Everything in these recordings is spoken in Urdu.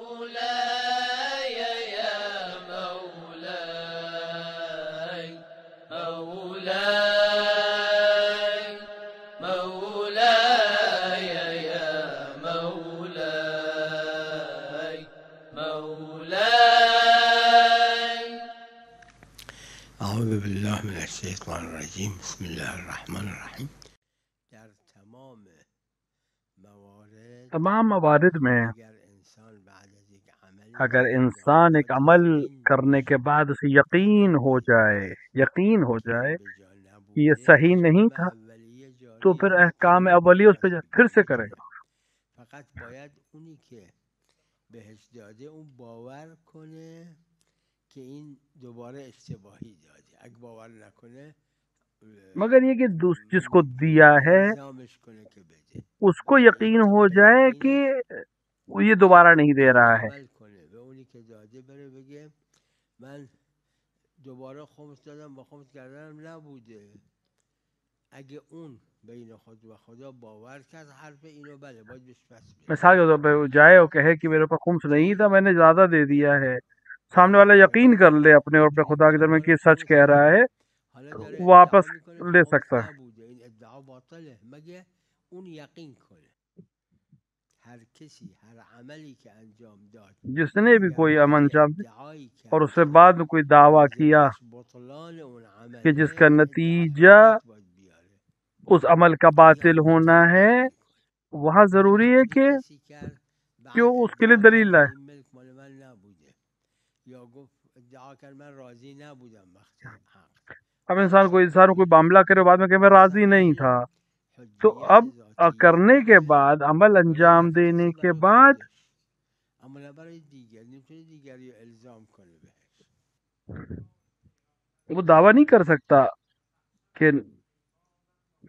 مولاي يا مولاي مولاي مولاي يا مولاي مولاي. اعوذ بالله من الشیطان الرجیم بسم الله الرحمن الرحیم. در تمام موارد میں اگر انسان بعد از یک عملی اگر انسان ایک عمل کرنے کے بعد اسے یقین ہو جائے کہ یہ صحیح نہیں تھا تو پھر احکام اولیہ اس پہ پھر سے کرے گا. فقط باید اونی که بهش داده اون باور کنه که این دوباره اشتباهی داده. اگه باور نکنه مگر یہ کہ جس کو دیا ہے الزامش کنه که بده. اس کو یقین ہو جائے کہ وہ یہ دوبارہ نہیں دے رہا ہے. عمل کنه به اونی که داده بره بگه من دوباره خمس دادم با خمس کردنم نبوده. اگه اون بین خود و خدا باور کرد حرف اینو بله باید بهش پس بده. مثال کے طور پہ وہ جائے اور کہے کہ میرے پاس خمس نہیں تھا میں نے زیادہ دے دیا ہے، سامنے والا یقین کر لے اپنے اور اپنے خدا کے درمیان کہ یہ سچ کہہ رہا ہے حالا تو داره واپس ادعا میکنه لے که خمس سکتا ہے. نبوده. این ادعا باطله مگه اون یقین کنه. هر کسی هر عملی که انجام داد جس نے بھی کوئی اگر عمل بعد انجام دیا ادعایی اور کرد اس سے بعد میں کوئی دعویٰ کیا لازمش بطلان اون عمله کہ جس کا این ادعا نتیجہ حجت باید بیاره. اس عمل کا باطل ہونا ہے، وہاں ضروری ہے کہ کسی کرد کہ بعد وہ اس کے لیے ادعا دلیل کرد لائے. که این ملک مال من نبوده یا گفت ادعا کرد من راضی نبودم وقتی حق. اب انسان کوئی معاملہ کرے بعد میں کہ میں راضی نہیں تھا، تو اب کرنے کے بعد عمل انجام دینے کے بعد عمل برای دیگر نمیتونه دیگری الزام کنه بهش. وہ دعویٰ نہیں کر سکتا کہ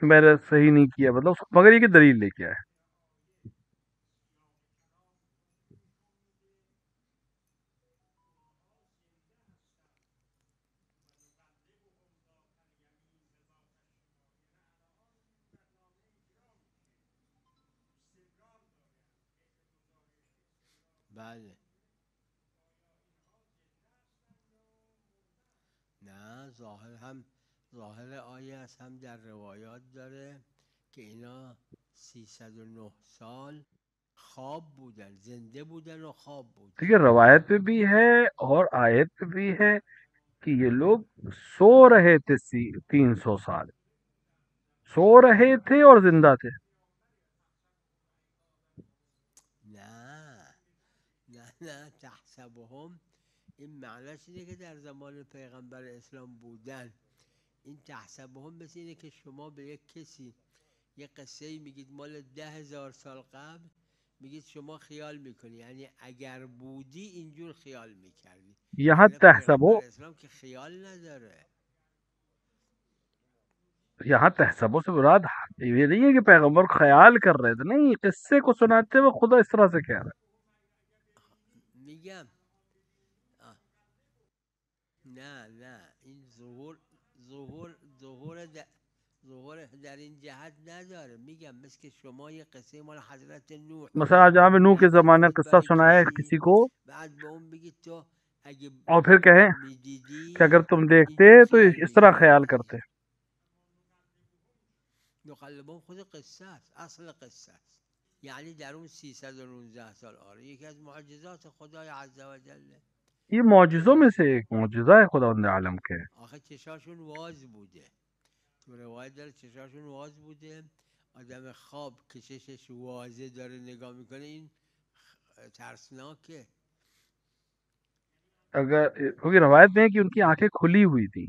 میں نے صحیح نہیں کیا، مطلب مگر یہ کہ دلیل لے کے آئے. بله نه ظاهر آیه است هم در روایات داره که اینا 309 سال خواب بودن، زنده بودن و خواب بودن. ٹھیک ہے، روایت پہ بھی ہے اور آیت پہ بھی ہے کہ یہ لوگ سو رہے تھے 300 سال سو رہے تھے اور زندہ تھے. نه تحسبهم این معنیش اینه که در زمان پیغمبر اسلام بودن. این تحسبهم مثل اینه که شما به یک کسی یه قصه‌ای میگید مال 10,000 سال قبل، میگید شما خیال میکنی یعنی اگر بودی اینجور خیال میکردی. یہاں تحسبو پیغمبر اسلام که خیال نداره. یہاں تحسبو سے مراد یہ نہیں ہے کہ پیغمبر خیال کر رہے تھے، نہیں، قصے کو سناتے ہوئے خدا اس طرح سے کہہ رہا ہے. میگم نه این ظهور در این جهت نداره. میگم مثل کہ شما یه قصه مال حضرت نوح مثلا جہاں پہ نوح کے زمانے کا قصہ سنایا ہے کسی کو بعد به اون بگید تو اگه اور پھر کہیں میدیدی کہ اگر تم دیکھتے اینجور تو خیال اس طرح میکردی. خیال کرتے. مقلبان خود قصه است، اصل قصه است. یعنی در اون 319 سال آره یکی از معجزات خدای عز و جل. یہ معجزوں میں سے ایک معجزہ ہے خداوند عالم کے. آخه چشاشون واز بوده، تو روایت داره چشاشون واز بوده. آدم خواب که چشش وازه داره نگاه میکنه این ترسناکه. اگر کیونکہ روایت میں ہے کہ ان کی آنکھیں کھلی ہوئی تھی،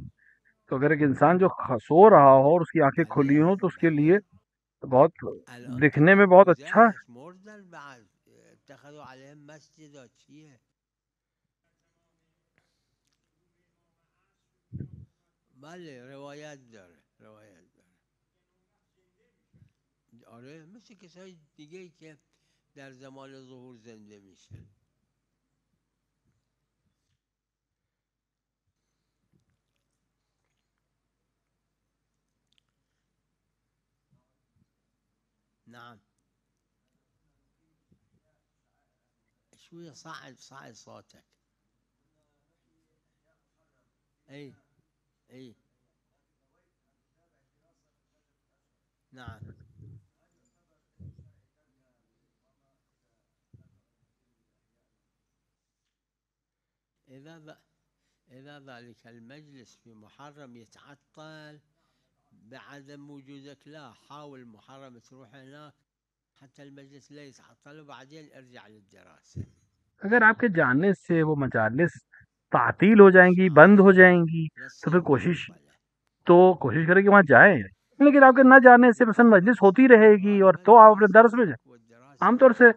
تو اگر ایک انسان جو سو رہا ہو اور اس کی آنکھیں کھلی ہوں تو اس کے لیے بہت دکھنے میں بہت اچھا ہے. مردن بعد اتخذوا علیهم مسجدا چیه. بله روایت داره. آره مثل کسای دیگه ای که در زمان ظهور زنده میشن. نعم شوية صعد صوتك. اي اي نعم. إذا ذلك المجلس في محرم يتعطل بعدم وجودك، لا، حاول محرم تروح هناك حتى المجلس لا يتعطل، وبعدين ارجع للدراسة. اگر آپ کے جاننے سے وہ مجالس تعطیل ہو جائیں گی، بند ہو جائیں گی، تو پھر کوشش کرے کہ وہاں جائیں. لیکن آپ کے نہ جانے سے مثلا مجلس ہوتی رہے گی اور تو آپ اپنے درس میں جائیں. عام طور سے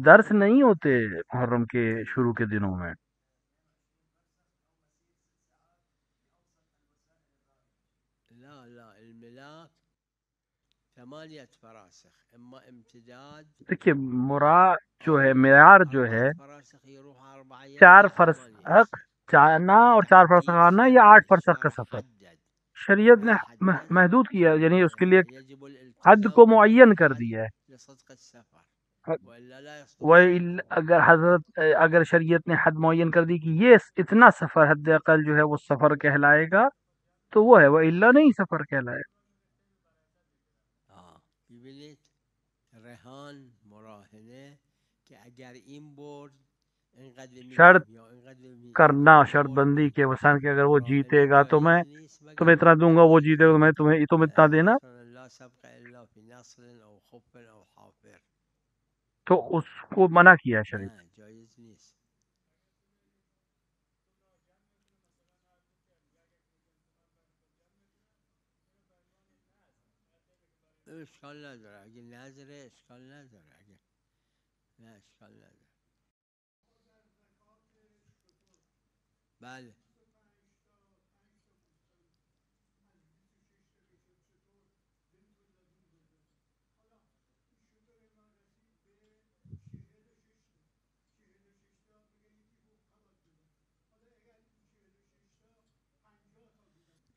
درس نہیں ہوتے محرم کے شروع کے دنوں میں. لا الملاك 8 فراسخ، اما امتداد دیکھیے مراد جو ہے، معیار جو ہے 4 فرسخ جانا اور 4 فرسخ آنا یا 8 فرسخ کا سفر. شریعت نے محدود کیا، یعنی اس کے لیے حد کو معین کر دیا ہے. اگر شریعت نے حد معین کر دی کہ یہ اتنا سفر حد اقل جو ہے وہ سفر کہلائے گا تو وہ ہے، وہ الا نہیں سفر کہلائے. رهان مراهنه که اگر این برد اینقدر شرط میدم کرنا، شرط بندی کے مثلا کہ اگر وہ جیتے گا تو میں تمہیں اتنا دوں گا، وہ جیتے گا تو میں تم اتنا دینا، لا سبق الا في نصر او خف او حافر، تو اس کو منع کیا ہے شریعت. جایز نیست. اشکال نداره اگه نظره، اشکال نداره اگه نه، اشکال نداره. بله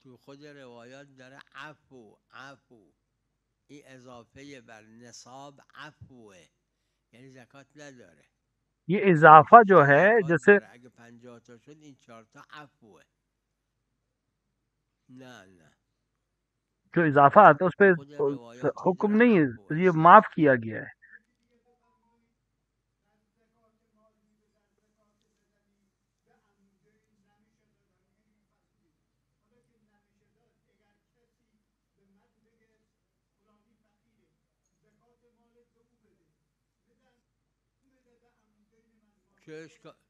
تو خود روایات داره عفو این اضافه بر نصاب عفوه، یعنی زکات نداره. یہ اضافہ جو ہے جیسے اگه 50 تا شد این 4 تا عفوه. نه جو اضافہ آتا ہے اس پہ حکم نہیں ہے، یہ معاف کیا گیا ہے.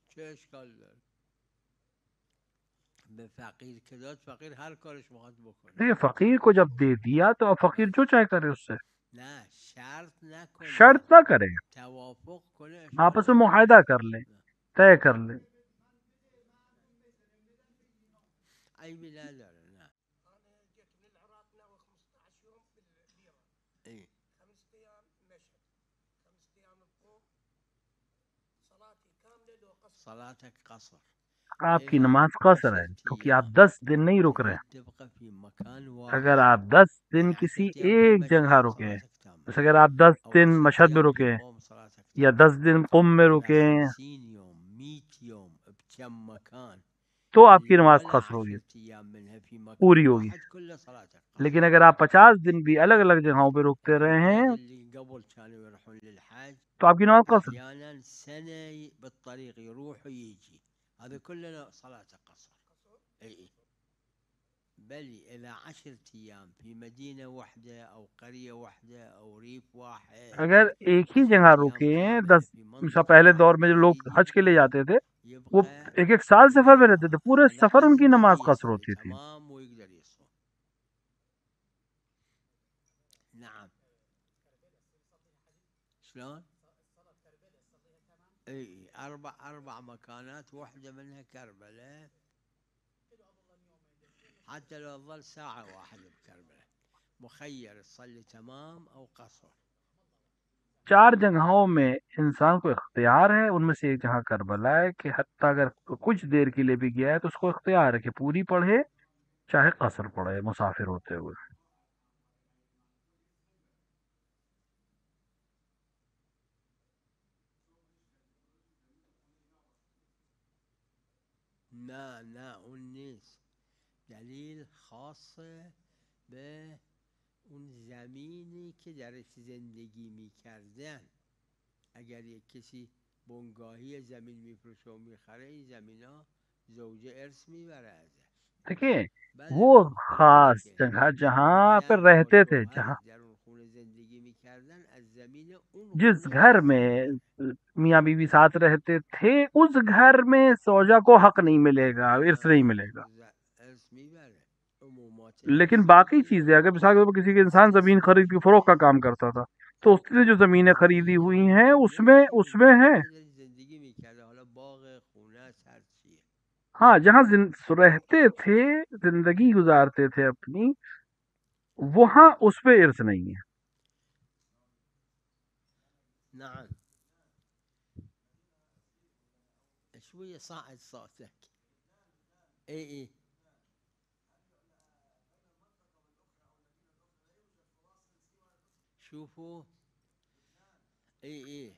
چه اشکال داره؟ به فقیر که داد، فقیر هر کارش میخواد بکنه. دیکھیے فقیر کو جب دے دیا تو اب فقیر جو چاہے کرے اس سے، نه شرط نکنه، شرط نہ کرے، توافق کنه، آپس میں معاہدہ کر لیں، طے کر لیں. عیبی نداره. نه ای صلاتك قصر، آپ کی نماز قصر ہے کیونکہ آپ 10 دن نہیں رک رہے. تبقى في مكان واحد. اگر آپ 10 دن کسی ایک جگہ رکے، جیسے اگر آپ 10 دن مشہد میں رکے یا 10 دن قم میں رکے 50 يوم 100 يوم بكم مكان، تو آپ کی نماز قصر ہوگی، پوری ہوگی. لیکن اگر آپ 50 دن بھی الگ الگ جگہوں پہ رکتے رہے ہیں قبل كانوا يروحون للحج تو آپ کی نماز قصر. احيانا سنه بالطريق يروح ويجي، هذا كله صلاة قصر. اي بل إلى 10 أيام في مدينة واحدة أو قرية واحدة أو ريف واحد. اگر ایک ہی جگہ رکے ہیں 10 مثلا پہلے دور میں جو لوگ حج کے لیے جاتے تھے وہ ایک ایک سال سفر میں رہتے تھے، پورے سفر ان کی نماز قصر ہوتی تھی. تمام ويقدر يصوم. نعم شلون؟ اي اربع مكانات، واحدة منها كربلاء، حتى لو ظل ساعة واحدة بكربلاء مخير تصلي تمام او قصر. 4 جگہوں میں انسان کو اختیار ہے، ان میں سے ایک جہاں کربلا ہے کہ حتیٰ اگر کچھ دیر کے لیے بھی گیا ہے تو اس کو اختیار ہے کہ پوری پڑھے چاہے قصر پڑھے مسافر ہوتے ہوئے. نه اون نیست. دلیل خاص به اون زمینی که درش زندگی میکردن. اگر یک کسی بنگاهی زمین میفروشه و میخره، این زمین ها زوجه ارث میبره ازش. دیکھیں بله وہ اون خونه خاص که جگہ جہاں پہ زن با رہتے تھے، جہاں شوهرش در اون خونه زندگی میکردن، از زمین اون جس خونه گھر ارث میں میبره. میاں بیوی ساتھ رہتے تھے، اس گھر میں زوجہ کو حق نہیں ملے گا، ارث نہیں ملے گا. ارث میبره. عمومات لیکن ارثی باقی میگیره. چیزیں، اگر مثال کے طور پر کسی کے انسان زمین خرید کے فروخت کا کام کرتا تھا، تو اس نے جو زمینیں خریدی ہوئی ہیں اس میں ہیں. زندگی میکرده، حالا باغ، خونه است، هر چیه. ہاں، جہاں رہتے تھے، زندگی گزارتے تھے اپنی، وہاں اس پہ ارث نہیں ہے. نعم. شوية صاعد صوتك. اي شوفوا. اي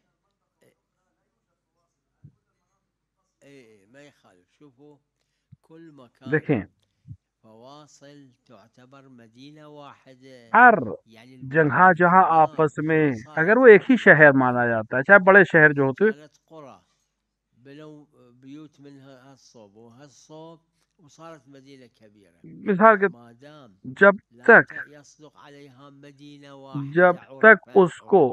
ما يخالف. شوفوا كل مكان دیکھیں فواصل تعتبر مدينة واحدة. ہر يعني جگہ المدن جہاں الكبار آپس میں، ما صارت اگر وہ ایک ہی مدينة شہر كبيرة، مانا جاتا ہے، چاہے بڑے شہر جو ہوتے، كانت قرى بنوا بيوت منها هالصوب وهالصوب وصارت مدينة كبيرة. مثال کے ما دام جب لا تک يصدق عليها مدينة جب واحدة تک عرفا اس کو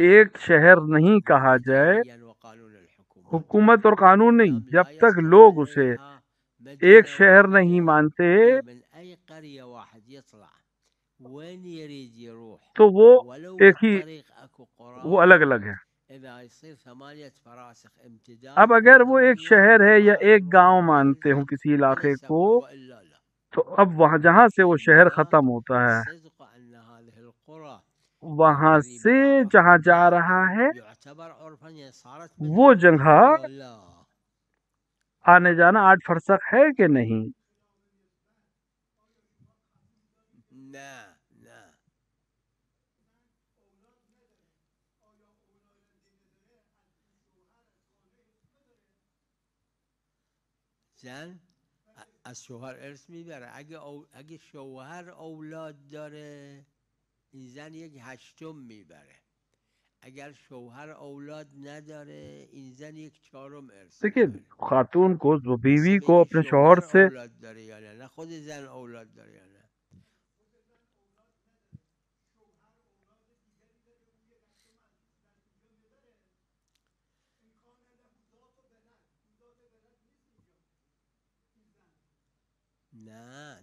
ایک شہر نہیں کہا جائے، وإجرائيا وقانون الحكومة. حکومت اور قانون ما نہیں، دام جب لا تک يصدق لوگ اسے عليها ایک مدينة شہر نہیں واحدة، مانتے، أي من أي قرية واحد يطلع وين يريد يروح، تو وہ ولو ایک ہی، بالطريق أكو وہ قرى، الگ الگ ہے. إذا يصير 8 فراسخ امتداد، اب اگر وہ ایک 8 شہر ہے یا يطلع ایک يروح گاؤں مكان مانتے ہوں ثاني کسی من علاقے کو، السفر، وإلا لا. تو اب وہاں جہاں سے وہ شہر فما ختم ہوتا ہے، صدق أن هذه القرى وہاں القريبة سے مع جہاں جا بعضها رہا ہے يعتبر عرفا، يعني صارت وہ مدينة جگہ واحدة ولا لا؟ آنے جانا 8 فرسخ ہے کہ نہیں؟ لا. زن از شوهر ارث میبره. اگه شوهر اولاد داره، این زن 1/8 میبره. اگر شوهر اولاد نداره، این زن 1/4 ارث دیکھیے، میبره. خاتون کو، وہ بسته بیوی به کو اینکه اپنے شوہر شوهر سے، اولاد داره یا نه خود زن اولاد داره یا نه.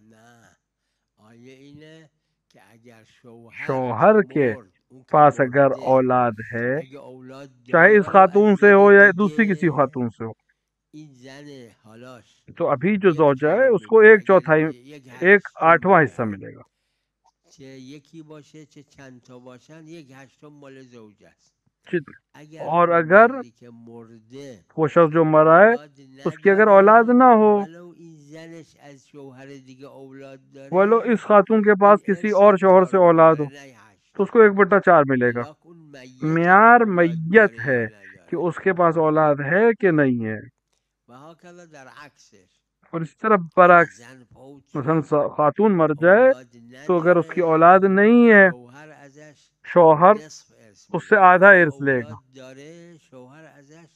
نه آیه اینه که اگر شوهر که شوہر کے مرد، اون که پاس اگر مرده، اولاد ہے، اگه اولاد چاہے داره اس ولو از خاتون سے زن ہو یا دوسری کسی دیگه، خاتون سے ہو، این زن حالاش تو ابھی جو زوجہ ہے 1/4 اس کو میبره. ایک اگر چوتھائی، 1/8 8واں حصہ میبره، ملے گا. چه یکی باشه چه چند تا باشن، 1/8 مال زوجه است. ٹھیک. اگر اور اون اگر مردی که مرده وہ شخص جو مرا ہے اولاد اس کی اگر اولاد نداره، نہ ہو، ولو این زنش از شوهر دیگه اولاد ولو داره، اس خاتون کے این پاس کسی ارث اور شوہر سے 1/4 اولاد ہو، میبره، نه تو اس 8. کو 1/4 ملے گا. نگاه کن میته که معیار اولاد میت داره ہے یا کہ نداره. اس کے پاس اولاد ہے کہ نہیں ہے. و هاکذا در عکسش. اور اسی طرح اگه برعکس، زن فوت مثلا شد، خاتون مر جائے اولاد تو اگر اس کی نداره، اولاد نہیں ہے، شوهر ازش شوہر نصف ارث اس سے میگیره. آدھا اگه ارث لے گا. اولاد داره، شوهر ازش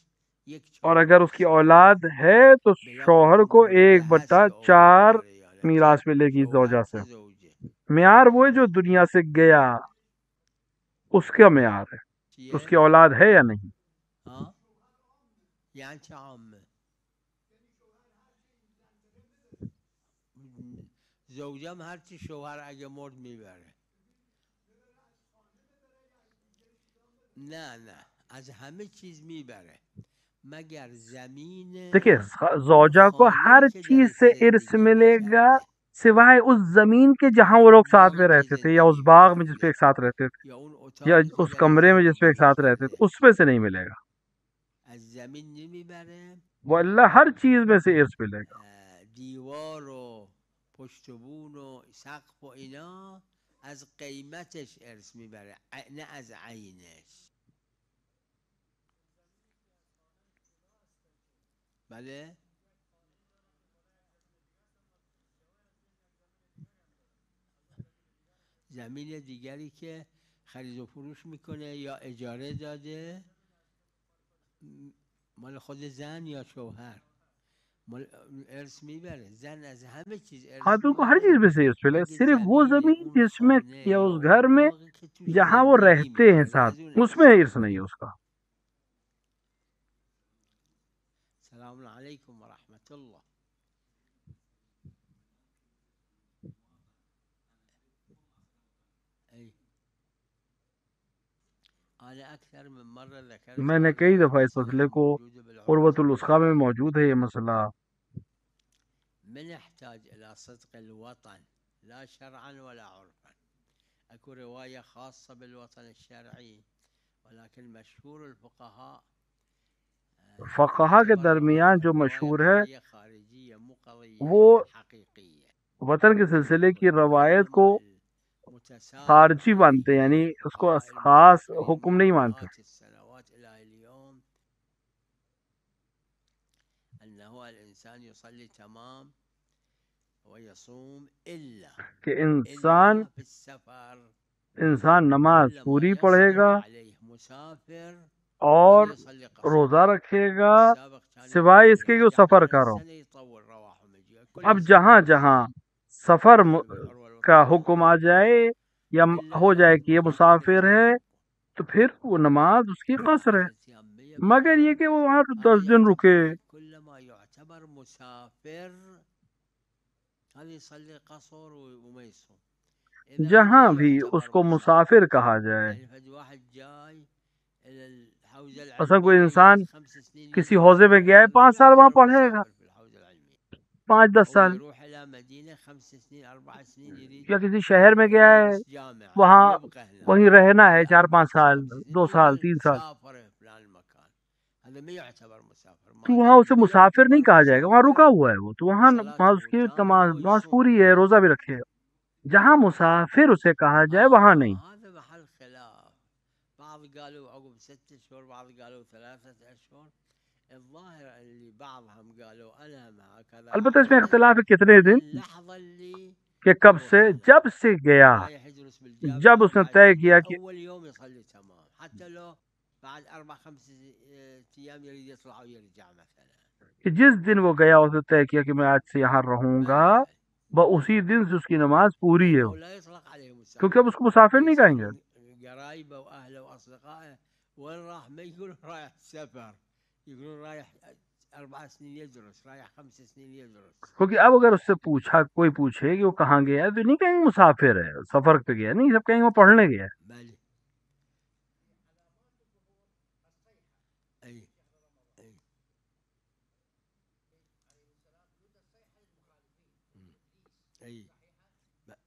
اور 1/4 اگر اس کی ارث میگیره. اولاد ہے تو بلا کن شوہر اون کو مرده هست که اولاد 1/4 داره یا نه. میراث چه ملے گی شوهر زوجہ سے. چه زوجه. معیار وہ ہے جو دنیا سے گیا، اس کا معیار ہے، اس کی چیه؟ اولاد ہے یا نہیں. ها؟ یعنی چه عامه؟ زوجم هرچی شوهر اگه مرد میبره. نه از همه چیز میبره مگر زمین دیکھیے، اون زوجہ کو ہر خانه‌ای که چیز درش سے ارث زندگی ملے گا میکرده، سوائے اس زمین کے جہاں وہ همون لوگ ساتھ باغی میں که رہتے تھے، یا اس زندگی باغ میں جس پہ میکنه، ایک ساتھ رہتے تھے، یا اون یا اتاقی که اس درش کمرے میں جس پہ زندگی ایک ساتھ رہتے تھے، میکرده. اس پہ سے نہیں ملے گا. از زمین نمیبره. وہ اللہ ہر چیز میں سے ارث ملے گا. دیوار و پشت و بون و سقف و اینا از قیمتش ارث میبره، نه از عینش. بله زمین دیگری که خرید و فروش میکنه یا اجاره داده مال خود زن یا شوهر مال ارث میبره. زن از همه چیز ارث خاتون کو ہر چیز میبره میں سے اس پہ مگه صرف وہ زمین زمین اون جس میں خانه یا یا اس اون گھر میں باغی که توش جہاں وہ زندگی رہتے ہیں میکنه ساتھ، از اون اس میں ارث ارث میبره. نہیں ہے اس کا. السلام علیکم ورحمۃ اللہ. میں نے کئی دفعہ اس مسئلے کو عروۃ الوثقی میں موجود ہے یہ مسئلہ. من يحتاج إلى صدق الوطن لا شرعا ولا عرفا. أكو رواية خاصة بالوطن الشرعي ولكن مشهور الفقهاء فقہا کے درمیان جو مشہور ہے وہ وطن کے سلسلے کی روایت کو خارجی مانتے، یعنی اس کو خاص حکم نہیں مانتے. أنه الإنسان يصلي تمام ويصوم إلا کہ إلا في السفر انسان نماز إلا ما پوری پڑھے يصرف گا عليه مسافر اور ويصلي قصر. روزہ رکھے گا السابق كان سوائے اس کے کہ وہ يعني سفر على کرو. السنة يطول رواحه مجيء. كل اب إنسان جہاں له جہاں سنة. سفر بالعروة کا الوثقى حکم آ جائے یا إلا ہو جائے إذا کہ یہ مخالفة مسافر ہے للحكم. تو پھر وہ نماز اس کی قصر ہے، الصيام مگر یہ 100%. کہ وہ وہاں هذا 10 دن رکے. يعتبر كل ما يعتبر مسافر هذا يصلي قصر وما يصوم. إذا جہاں ما بھی يعتبر اس کو مسافر کہا جائے. يعني فد واحد جاي إلى الحوزة اصل کوئی العلمية انسان يجلس 5 سنين کسی يدرس حوزے میں گیا ہے فيها 5 ما سال وہاں يعتبر پڑھے گا، مسافر في الحوزة العلمية. 5-10 هو سال. يروح إلى مدينة 5 سنين 4 سنين يريد یا کسی شہر میں گیا ہے يدرس جامعة وہاں يبقى هناك وہیں رہنا ہے 4-5 4 سال، 5 2 سنين سال يقول 3 سال، مسافر في فلان المكان. هذا ما يعتبر مسافر. تو ما وہاں دام اسے ما مسافر نہیں يعتبر کہا جائے گا، وہاں رکا مسافر ہوا ہے وہ، تو وہاں نماز اس صلاته کی تامة نماز ويصوم. پوری ہے، روزہ بھی رکھے گا. جہاں مسافر اسے کہا جائے وہاں نہیں. هذا محل خلاف. بعض قالوا عقب 6 أشهر بعض قالوا 3 أشهر. الظاهر اللي بعضهم قالوا أنا مع كذا البتہ اس میں أعتقد اختلاف ہے کتنے من دن، اللحظة اللي کہ کب سے، يروح هناك جب سے گیا، رايح يدرس بالجامعة جب اس نے قاعد طے فيه کیا کہ أول يوم يصلي تمام حتى لو بعد 4-5 أيام يريد يطلع ويرجع مثلا. کہ جس دن وہ گیا اسے طے کیا کہ میں آج سے یہاں رہوں گا، اسی دن سے اس کی نماز پوری ہے، لأنه لا يطلق عليه مسافر. کیونکہ اب اس کو مسافر نہیں کہیں گے. يسألون قرايبه وأهله وأصدقائه وين راح، ما يقولون رايح سفر، يقولون رايح 4 سنين يدرس، رايح 5 سنين يدرس. کیونکہ اب اگر اس سے پوچھا، کوئی پوچھے کہ وہ کہاں گیا ہے تو نہیں کہیں گے مسافر ہے، سفر پہ گیا نہیں، سب کہیں گے وہ پڑھنے گیا ہے. بله. أي أي أي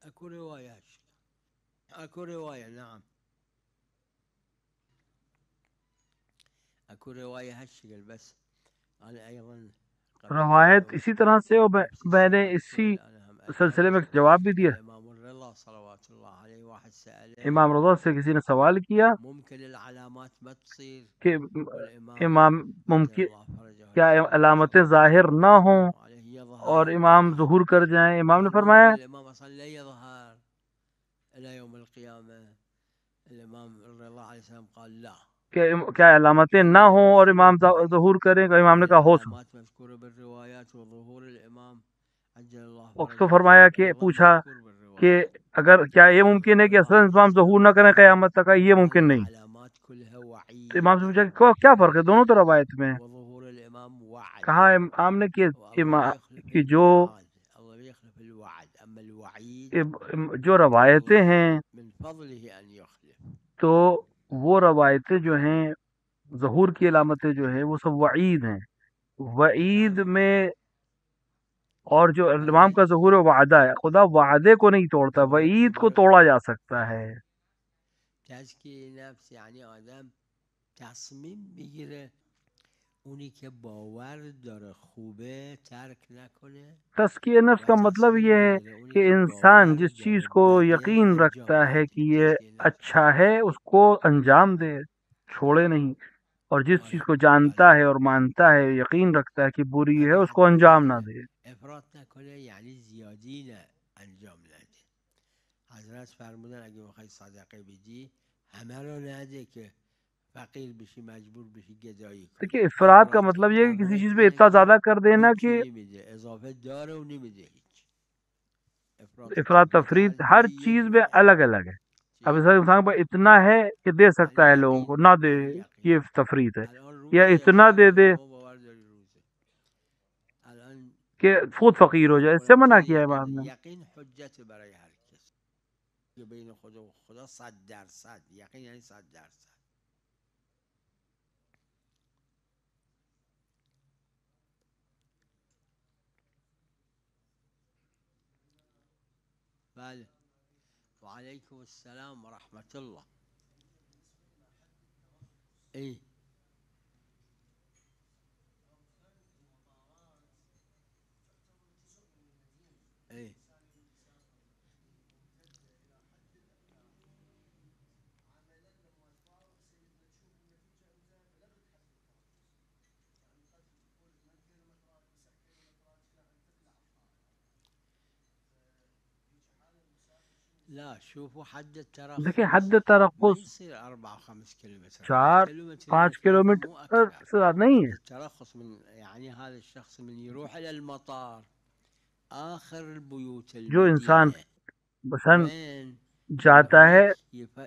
أكو روايات، أكو رواية نعم، أكو رواية هالشكل. بس أنا أيضا روایت اسی طرح سے، اور میں نے اسی سلسلے میں جواب بھی دیا. الإمام الرضا صلوات الله عليه واحد سأله امام رضا سے کسی نے سوال کیا ممكن العلامات ما تصير کہ والإمام امام عجل ممکن الله فرجه کیا الشريف علامتیں صلوات ظاہر نہ الله ہوں عليه اور يظهر امام ظہور کر جائیں؟ امام نے قال فرمایا ممكن الإمام أصلا لا يظهر إلى يوم القيامة. الإمام الرضا عليه السلام قال لا. کہ کیا علامتیں نہ ہوں اور امام ظہور کریں گا؟ امام نے کہا ہو سکتا. العلامات مذكورة بالروايات وظهور الإمام عجل الله وقت تو فرجه فرمایا الشريف کہ أيضا پوچھا مذكور کہ بالروايات. اگر کیا یہ ممکن ہے کہ اصلا امام ظہور نہ کریں قیامت تک؟ یہ ممکن نہیں. العلامات كلها تو وعيد امام سے پوچھا کہ کیا فرق ہے دونوں تو روایت میں؟ وظهور الإمام وعد. کہا امام نے کہ والله يخلف کہ جو الميعاد، الله يخلف الوعد. أما الوعيد جو روایتیں ہیں من فضله أن يخلف. تو وہ روایتیں جو ہیں ظہور کی علامتیں جو ہیں وہ سب وعید ہیں. وعید میں اور جو امام کا ظہور وعدہ ہے، خدا وعدے کو نہیں توڑتا، وعید کو توڑا جا سکتا ہے. تزكية نفس يعني آدم تصمیم بگیره اونی که باور داره خوبه ترک نکنه. تزکیہ نفس کا مطلب یہ ہے کہ انسان جس چیز کو یقین رکھتا ہے کہ یہ اچھا ہے اس کو انجام دے، چھوڑے نہیں، اور جس چیز کو جانتا ہے اور مانتا ہے، یقین رکھتا ہے کہ بری ہے، اس کو انجام نہ دے. افراط نکنه یعنی زیادی نه انجام نده. حضرت فرمودن اگه میخوای صدقه بدی همه رو نده که فقیر بشی مجبور بشی گدایی کنی. دیکھیے افراد کا افراط مطلب یہ ہے کہ کسی تفریط چیز پہ اینه اتنا که زیادہ کر دینا هیچی کہ نمیده، اضافه داره و نمیده هیچ. افراد تفرید ہر چیز میں الگ الگ ہے. اب اس انسان پر اتنا ہے کہ دے سکتا ہے لوگوں کو، نہ دے یہ تفرید ہے، یا اتنا دے دے کہ خود فقیر ہو جائے، اس سے منع کیا ہے بعد میں. یقین حجت برای هر کس که بین خدا و خدا 100% یقین یعنی 100%. بله. وعلیکم السلام و رحمت الله. ای ای لا شوفوا حد الترخص دیکھیں حد ما ترخص يصير 4 5 كيلومتر 4 5 کلومیٹر مو سے أكثر. زیادہ نہیں ہے. الترخص من يعني هذا الشخص من يروح إلى المطار آخر البيوت جو انسان المدينة مثلا وين جاتا ہے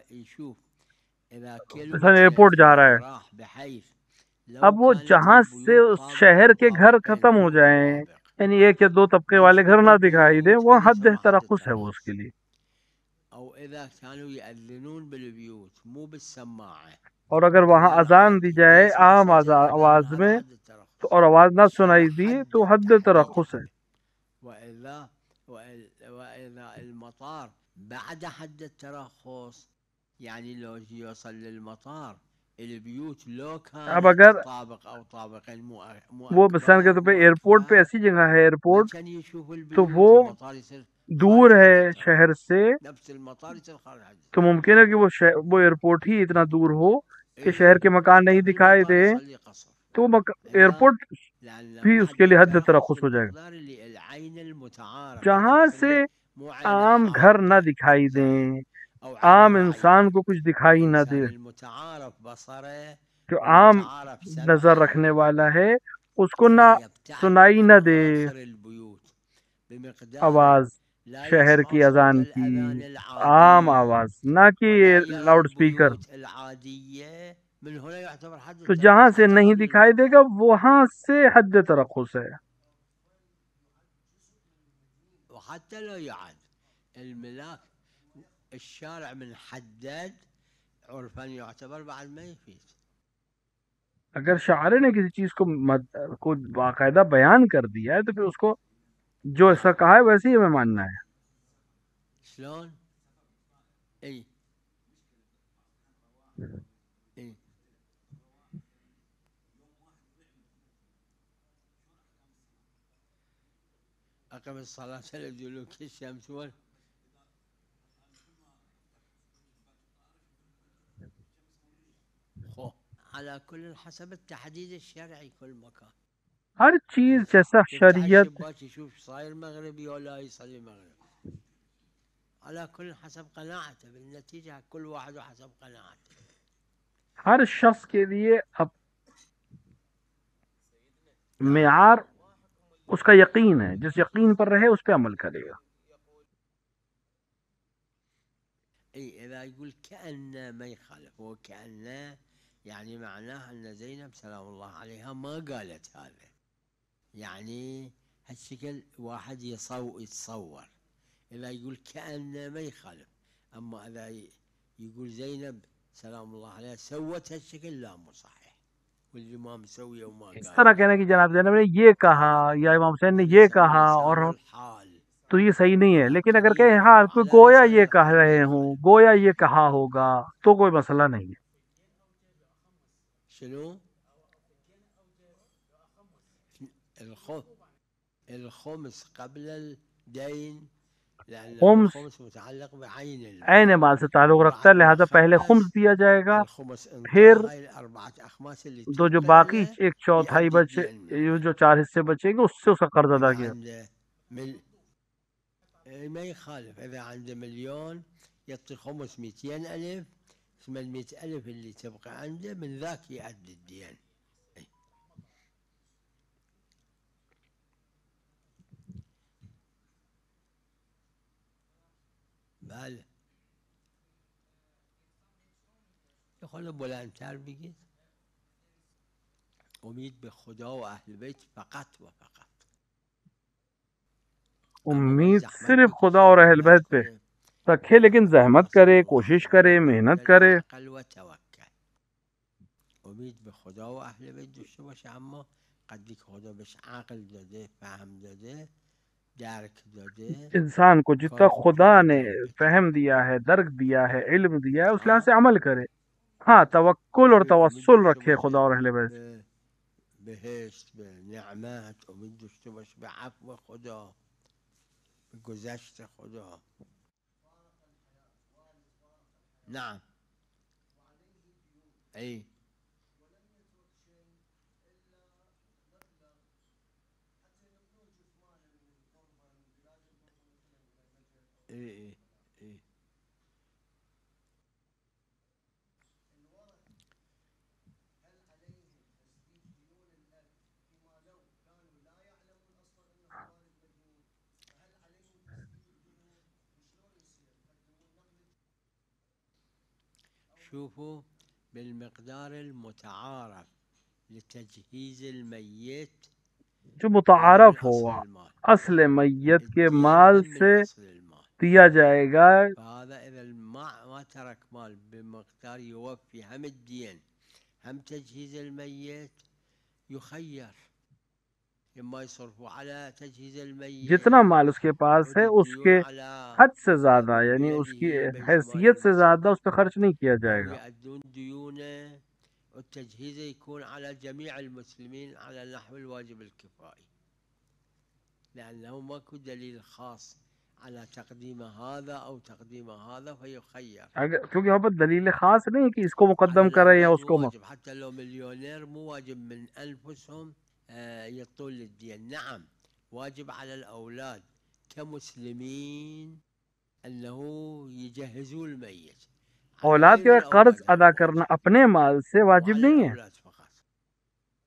يشوف إذا مثلا كيلومتر ایئرپورٹ جا رہا ہے، راح بحيث اب وہ جہاں سے اس شہر کے گھر ختم ہو جائیں، یعنی 1 یا 2 طبقے والے گھر نہ دکھائی دیں، وہ حد ترخص ہے وہ اس کے لیے. أو إذا كانوا يأذنون بالبيوت مو بالسماعة اور اگر وہاں اذان دی جائے عام آواز میں تو اور آواز نہ سنائی دی تو حد ترخص ہے. وإذا المطار بعد حد الترخص يعني لو يوصل للمطار البيوت لو اب كانت اگر طابق أو طابقين مو وہ مثال کے طور پہ ایئرپورٹ پہ ایسی جگہ ہے ایئرپورٹ كان يشوف تو البيوت وہ المطار يصير دور خارج حد ہے الترخص. شہر سے، نفس المطار يصير خارج حد تو ممکن ہے کہ وہ ایئرپورٹ ہی اتنا دور ہو کہ شہر کے مکان نہیں قبل دکھائی المطار دے، يصلي قصر تو ایئرپورٹ بھی اس کے لیے حد ترخص ہو جائے گا. العين المتعارف جہاں سے مو عين عام گھر نہ دکھائی دیں، او عام انسان کو کچھ دکھائی نہ دے، المتعارف بصره جو عام نظر رکھنے والا ہے اس کو نہ سنائی نہ دے آواز شہر کی اذان کی، عام آواز نہ کہ لاؤڈ سپیکر. تو جہاں سے نہیں دکھائی دے گا وہاں سے حد ترخص ہے. وحتى لو يعد الملاك الشارع من حدد عرفا يعتبر بعد ما يفيد. اگر شاعر نے کسی چیز کو باقاعدہ بیان کر دیا ہے تو پھر اس کو جو ایسا کہا ہے ویسے ہی ہمیں ماننا ہے. شلون؟ اي اي أقم الصلاة لدلوك الشمس على كل حسب التحديد الشرعي كل مكان. ہر چیز جیسا شریعت الشباك يشوف صاير مغربي ولا يصلي مغرب على كل حسب قناعته بالنتيجة كل واحد حسب قناعته. ہر شخص کے لیے اب معیار اس کا یقین ہے، جس یقین پر رہے اس پہ عمل کرے گا. اي اذا يقول كأنه ما يخالف، هو كأنه يعني معناه ان زينب سلام الله عليها ما قالت هذا، يعني هالشكل واحد يتصور. اذا يقول كأنه ما يخالف، اما اذا يقول زينب سلام الله عليها سوت هالشكل لا مو صحيح والامام مسويه وما اس قال. طرح کہنا کہ جناب زینب نے یہ کہا یا امام حسین نے یہ کہا اور تو یہ صحیح نہیں ہے. لیکن اگر کہ ہاں کوئی گویا یہ کہہ رہے ہوں، گویا یہ کہا ہوگا تو کوئی مسئلہ نہیں ہے. شنو؟ الخمس قبل الدين لأن خمس الخمس متعلق بعين عین مال سے تعلق رکھتا ہے، لہذا پہلے خمس دیا جائے گا، پھر تو جو باقی 1/4 بچے جو 4 حصے بچیں گے اس سے اس کا قرض ادا کیا. ما يخالف إذا عنده مليون يعطي خمس 200,000 اسم 100,000 اللي تبقى عنده من ذاك يؤدي الدين. بله يقول بلندتر بگید امید به خدا و اهل بیت فقط و فقط. امید صرف خدا اور اہل بیت پہ رکھے، لیکن زحمت کرے، کوشش کرے، محنت کرے. عقل و توکل. امید به خدا و اهل بیت داشته باشه، اما قدری که خدا بهش عقل داده، فهم داده، درک داده، انسان کو جتنا خدا نے فہم دیا ہے، درک دیا ہے، علم دیا ہے، اس لحاظ سے عمل کرے. ہاں توکل اور توسل رکھے خدا اور اہل بیت. بهشت، به نعمت امید داشته باشه، به عفو خدا، به گذشت خدا. نعم ای ای ای شوفوا بالمقدار المتعارف لتجهيز الميت جو متعارف ہو أصل المال. اصل میت کے الدين مال من سے أصل المال. دیا جائے گا. فهذا إذا ما ترك مال بمقدار يوفي هم الدين هم تجهيز الميت يخير، إما يصرفوا على تجهيز الميت جتنا مال اس کے پاس ہے اس کے حد سے زیادہ، یعنی اس کی حیثیت سے زیادہ اس پہ خرچ نہیں کیا جائے أو گا. يؤدون ديونه، والتجهيز يكون على جميع المسلمين على نحو الواجب الكفائي، لأنه ماكو دليل خاص على تقديم هذا أو تقديم هذا فيخير. کیونکہ وہاں پر دلیل خاص نہیں کہ اس کو مقدم کرے یا اس کو واجب حتى لو مليونير مو واجب من أنفسهم يطول للدين. نعم واجب على الأولاد كمسلمين أنه يجهزوا الميت. اولاد کے قرض ادا کرنا اپنے مال سے واجب نہیں ہے، الأولاد فقط.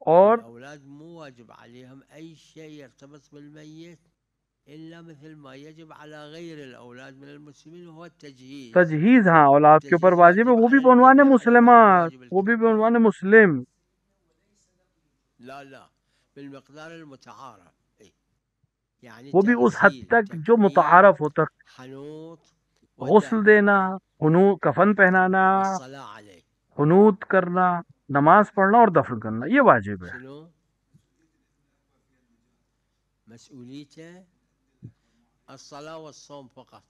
اور الأولاد مو واجب عليهم أي شيء يرتبط بالميت إلا مثل ما يجب على غير الأولاد من المسلمين وهو التجهيز. تجہیز ہاں اولاد کے اوپر واجب ہے، وہ بھی بعنوان مسلمات، وہ بھی بعنوان مسلم. لا لا بالمقدار المتعارف. يعني وہ بھی اس حد تک جو متعارف ہوتا. حنوط غسل دینا، کفن پہنانا، والصلاة عليه. قنوت کرنا، نماز پڑھنا اور دفن کرنا، یہ واجب ہے. شنو مسؤوليته؟ الصلاة والصوم فقط.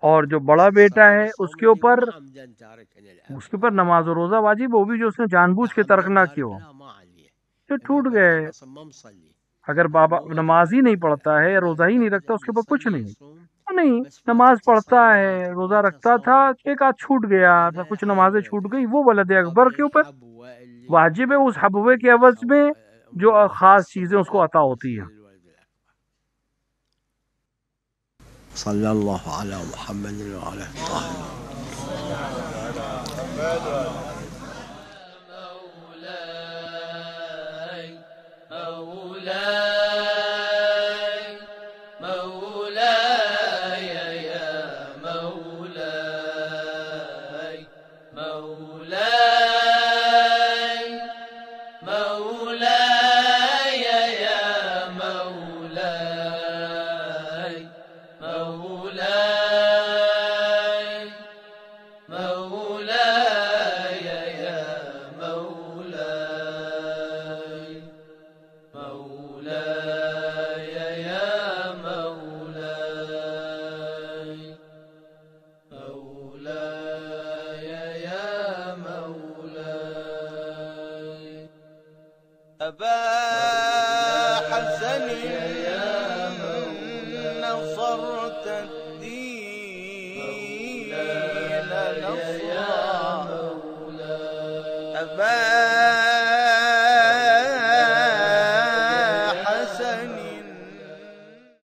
اور جو بڑا بیٹا ہے الصلاة اس کے والصوم اوپر اللي هو عمداً تاركا الأب. اس کے اوپر نماز و روزہ واجب ہے، وہ بھی جو اس نے جان بوجھ کے ترک نہ کیا ہو. لا ما عليه. جو ٹوٹ گئے، أصلا ما مصلي. اگر بابا نماز ہی نہیں پڑھتا ہے، روزہ ہی نہیں رکھتا، اس کے اوپر کچھ نہیں. نہیں نماز پڑھتا ہے، روزہ رکھتا تھا، ایک آدھ چھوٹ گیا تھا، کچھ نمازیں چھوٹ گئی، وہ ولد اکبر کے اوپر واجب ہے اس حبوے کے عوض میں جو خاص چیزیں اس کو عطا ہوتی ہیں. صلی اللہ علی محمد وعلی نصرت الدين نصرا أبا حسن